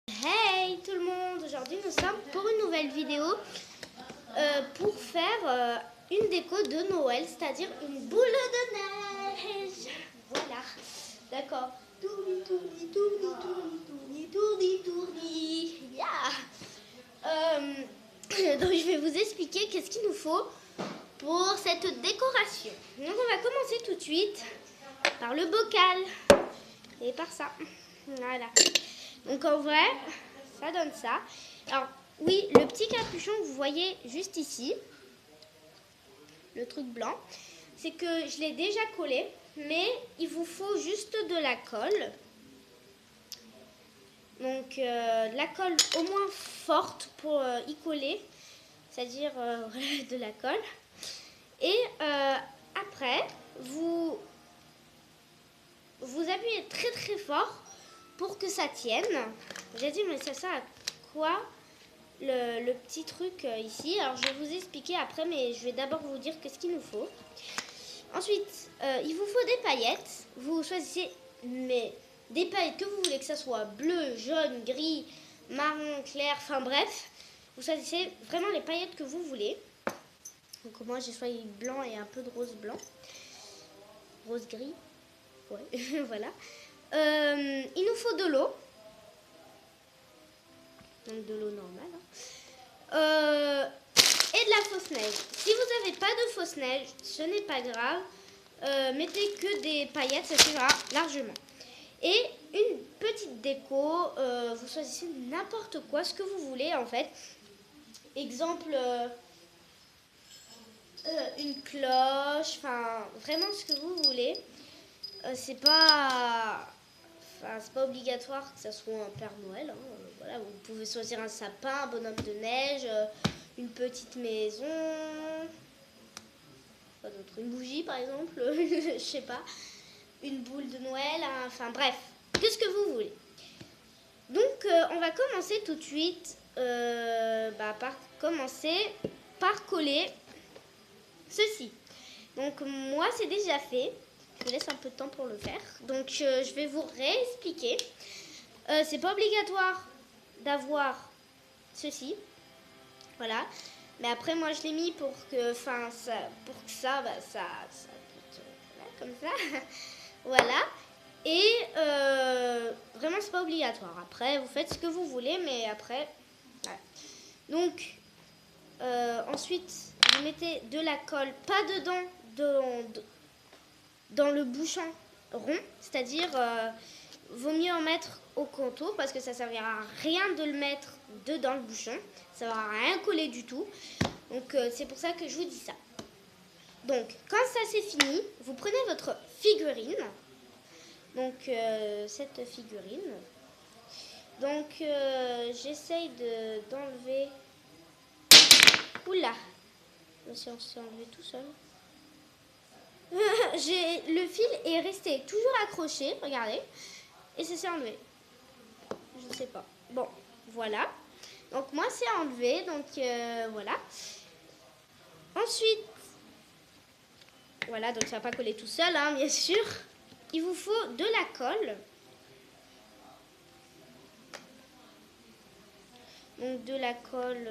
Hey tout le monde, aujourd'hui nous sommes pour une nouvelle vidéo pour faire une déco de Noël, c'est-à-dire une boule de neige. Voilà, d'accord. Tourni, tourni, tourni, tourni, tourni, tourni, tourni. Yeah. Donc je vais vous expliquer qu'est-ce qu'il nous faut pour cette décoration. Donc on va commencer tout de suite par le bocal et par ça. Voilà. Donc en vrai, ça donne ça. Alors oui, le petit capuchon que vous voyez juste ici, le truc blanc, c'est que je l'ai déjà collé, mais il vous faut juste de la colle. Donc de la colle au moins forte pour y coller, c'est-à-dire de la colle. Et après, vous appuyez très très fort pour que ça tienne. J'ai dit, mais ça sert à quoi le petit truc ici? Alors, je vais vous expliquer après, mais je vais d'abord vous dire qu'est-ce qu'il nous faut. Ensuite, il vous faut des paillettes. Vous choisissez des paillettes que vous voulez, que ça soit bleu, jaune, gris, marron, clair, enfin bref. Vous choisissez vraiment les paillettes que vous voulez. Donc, moi, j'ai choisi blanc et un peu de rose blanc. Rose gris. Ouais, voilà. Il nous faut de l'eau. Donc de l'eau normale. Et de la fausse neige. Si vous n'avez pas de fausse neige, ce n'est pas grave. Mettez que des paillettes, ça suffira largement. Et une petite déco, vous choisissez n'importe quoi, ce que vous voulez en fait. Exemple, une cloche, enfin vraiment ce que vous voulez. C'est pas obligatoire que ça soit un Père Noël. Hein. Voilà, vous pouvez choisir un sapin, un bonhomme de neige, une petite maison, quoi d'autre, une bougie par exemple, je sais pas, une boule de Noël, hein. Enfin bref, qu'est-ce que vous voulez. Donc on va commencer tout de suite par coller ceci. Donc moi c'est déjà fait. Je vous laisse un peu de temps pour le faire. Donc je vais vous réexpliquer. C'est pas obligatoire d'avoir ceci. Voilà. Mais après moi je l'ai mis pour que ça voilà, comme ça. Voilà. Et vraiment c'est pas obligatoire. Après vous faites ce que vous voulez, mais après voilà. Donc ensuite vous mettez de la colle, pas dedans, dans le bouchon rond, c'est-à-dire vaut mieux en mettre au contour parce que ça servira à rien de le mettre dedans le bouchon, ça va rien coller du tout. Donc c'est pour ça que je vous dis ça. Donc quand ça c'est fini, vous prenez votre figurine. Donc cette figurine. Donc j'essaye d'enlever. Oula, on s'est enlevé tout seul. Le fil est resté toujours accroché, regardez, et ça s'est enlevé. Je ne sais pas. Bon, voilà. Donc moi c'est enlevé, donc voilà. Ensuite, voilà, donc ça va pas coller tout seul, hein, bien sûr. Il vous faut de la colle. Donc de la colle,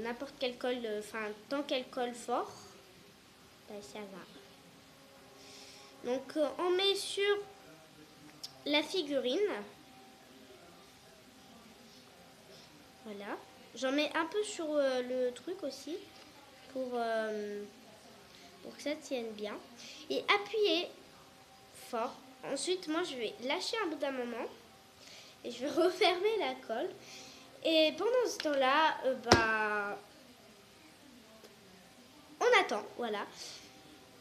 n'importe quelle colle, enfin tant qu'elle colle fort, ben, ça va. Donc on met sur la figurine. Voilà. J'en mets un peu sur le truc aussi pour que ça tienne bien. Et appuyez fort. Ensuite, moi je vais lâcher un bout d'un moment et je vais refermer la colle. Et pendant ce temps-là, on attend. Voilà.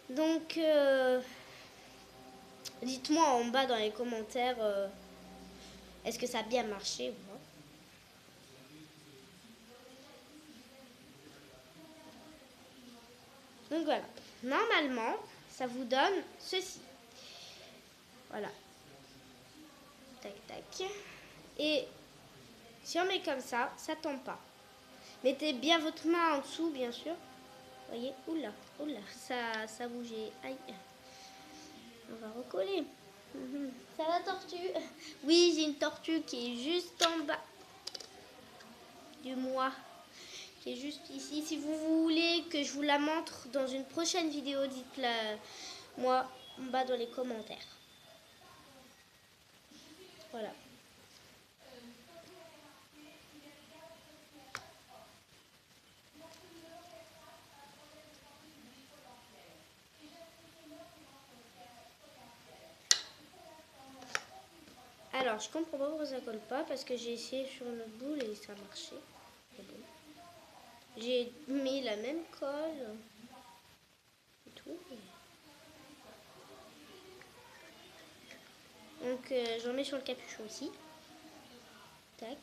Donc dites-moi en bas dans les commentaires est-ce que ça a bien marché ou pas. Donc voilà, normalement ça vous donne ceci. Voilà. Tac tac. Et si on met comme ça, ça tombe pas. Mettez bien votre main en dessous bien sûr. Vous voyez, oula, ça a bougé. Aïe. On va recoller. Ça va tortue? Oui, j'ai une tortue qui est juste en bas. du mois qui est juste ici. Si vous voulez que je vous la montre dans une prochaine vidéo, dites-la moi en bas dans les commentaires. Voilà. Alors, je comprends pas pourquoi ça colle pas, parce que j'ai essayé sur une boule et ça a marché. Bon. J'ai mis la même colle et tout. Donc, j'en mets sur le capuchon aussi. Tac.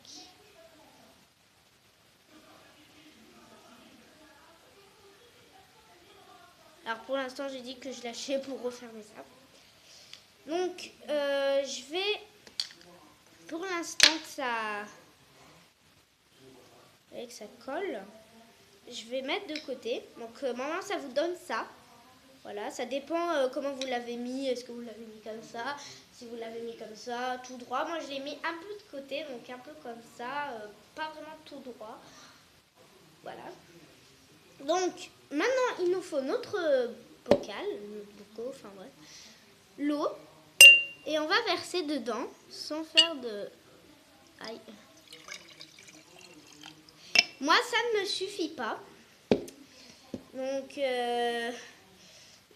Alors, pour l'instant, j'ai dit que je lâchais pour refermer ça. Donc, je vais... Pour l'instant que ça colle, je vais mettre de côté. Donc maintenant ça vous donne ça. Voilà, ça dépend comment vous l'avez mis. Est-ce que vous l'avez mis comme ça? Si vous l'avez mis comme ça, tout droit. Moi je l'ai mis un peu de côté, donc un peu comme ça, pas vraiment tout droit. Voilà. Donc maintenant il nous faut notre bocal, enfin bref, l'eau. Et on va verser dedans sans faire de... Aïe. Moi, ça ne me suffit pas. Donc,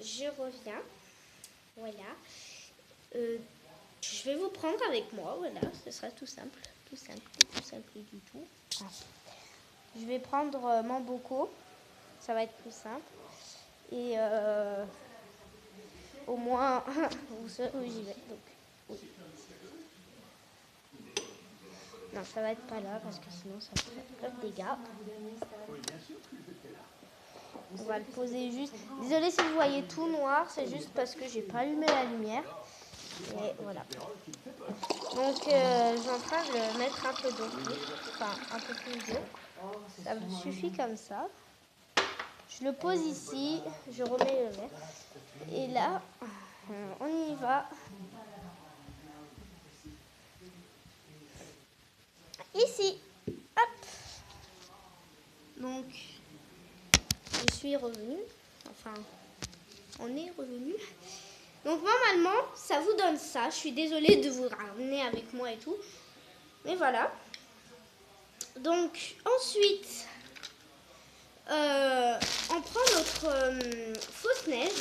je reviens. Voilà. Je vais vous prendre avec moi. Voilà, ce sera tout simple. Tout simple du tout. Je vais prendre mon bocal. Ça va être plus simple. Et au moins, vous savez où j'y vais. Donc, oui. Non, ça va être pas là parce que sinon ça fait plein de dégâts. On va le poser juste. Désolée si vous voyez tout noir, c'est juste parce que j'ai pas allumé la lumière. Et voilà. Donc je suis en train de le mettre un peu d'eau, enfin un peu plus d'eau. Ça me suffit comme ça. Je le pose ici, je remets le verre. Et là, on y va. Ici, hop. Donc, je suis revenue. Enfin, on est revenu. Donc, normalement, ça vous donne ça. Je suis désolée de vous ramener avec moi et tout. Mais voilà. Donc, ensuite, on prend notre fausse neige.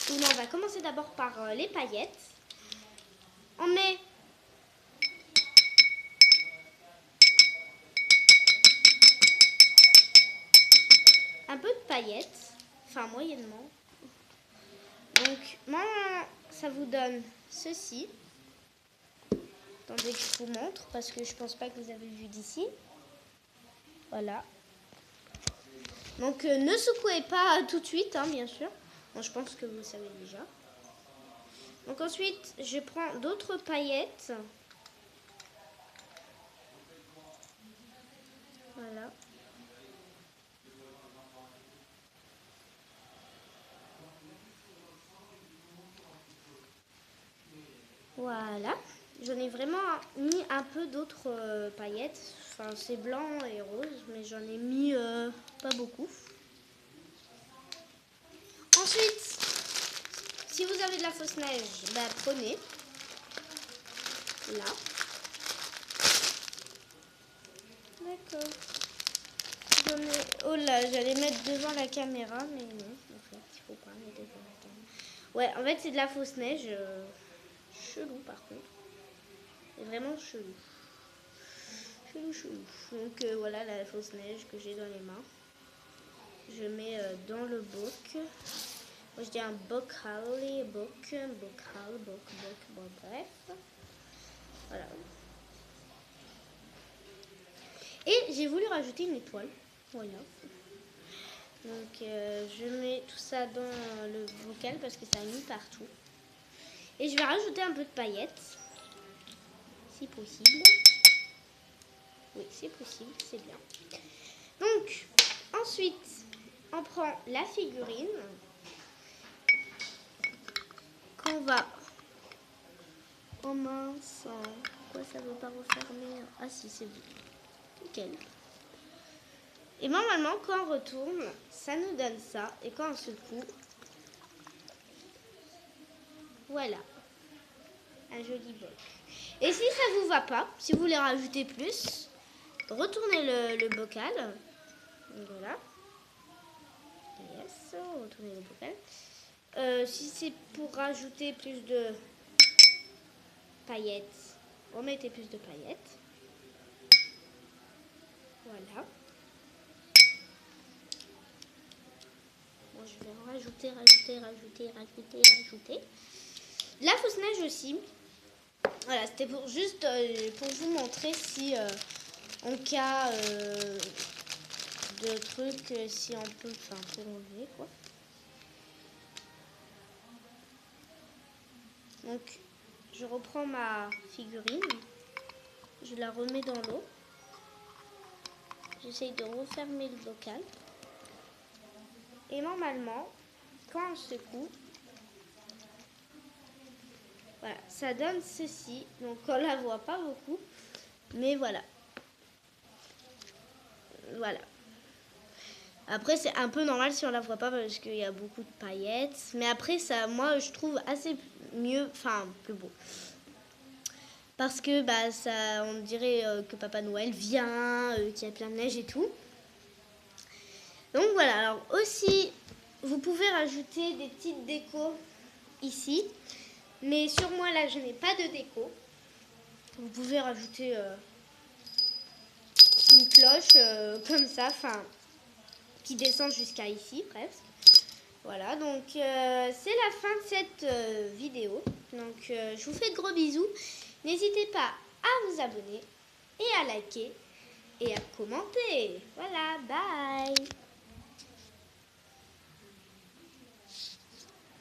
Où on va commencer d'abord par les paillettes. On met un peu de paillettes, enfin moyennement. Donc, moi, ça vous donne ceci. Attendez que je vous montre parce que je pense pas que vous avez vu d'ici. Voilà. Donc, ne secouez pas tout de suite, hein, bien sûr. Bon, je pense que vous le savez déjà. Donc ensuite, je prends d'autres paillettes. Voilà. Voilà. J'en ai vraiment mis un peu d'autres paillettes. Enfin, c'est blanc et rose, mais j'en ai mis pas beaucoup. Ensuite, si vous avez de la fausse neige, bah, prenez. Là. D'accord. Oh là, j'allais mettre devant la caméra, mais non. En fait, il faut pas mettre devant la caméra. Ouais, en fait, c'est de la fausse neige. Chelou, par contre. C'est vraiment chelou. Chelou. Donc, voilà la fausse neige que j'ai dans les mains. Je mets dans le boc. Moi, je dis un bocal, bon, bref. Voilà. Et j'ai voulu rajouter une étoile. Voilà. Donc, je mets tout ça dans le bocal parce que ça a mis partout. Et je vais rajouter un peu de paillettes. Si possible. Oui, c'est possible, c'est bien. Donc, ensuite, on prend la figurine. Qu'on va... Oh mince, pourquoi ça ne veut pas refermer? Ah si, c'est bon. Nickel. Et normalement, quand on retourne, ça nous donne ça. Et quand on secoue, voilà, un joli bloc. Et si ça vous va pas, si vous voulez rajouter plus, retournez le bocal. Voilà. Yes, retournez le bocal. Si c'est pour rajouter plus de paillettes, remettez plus de paillettes. Voilà. Bon, je vais rajouter. La fausse neige aussi. Voilà, c'était pour juste pour vous montrer si en cas de trucs, si on peut, enfin pour enlever quoi. Donc je reprends ma figurine, je la remets dans l'eau. J'essaye de refermer le bocal. Et normalement, quand on secoue, voilà, ça donne ceci. Donc on la voit pas beaucoup, mais voilà. Voilà. Après c'est un peu normal si on la voit pas parce qu'il y a beaucoup de paillettes. Mais après ça, moi je trouve assez mieux, enfin plus beau. Parce que bah ça, on dirait que Papa Noël vient, qu'il y a plein de neige et tout. Donc voilà, alors aussi, vous pouvez rajouter des petites décos ici. Mais sur moi, là, je n'ai pas de déco. Vous pouvez rajouter une cloche comme ça, enfin, qui descend jusqu'à ici, presque. Voilà, donc c'est la fin de cette vidéo. Donc je vous fais de gros bisous. N'hésitez pas à vous abonner et à liker et à commenter. Voilà, bye!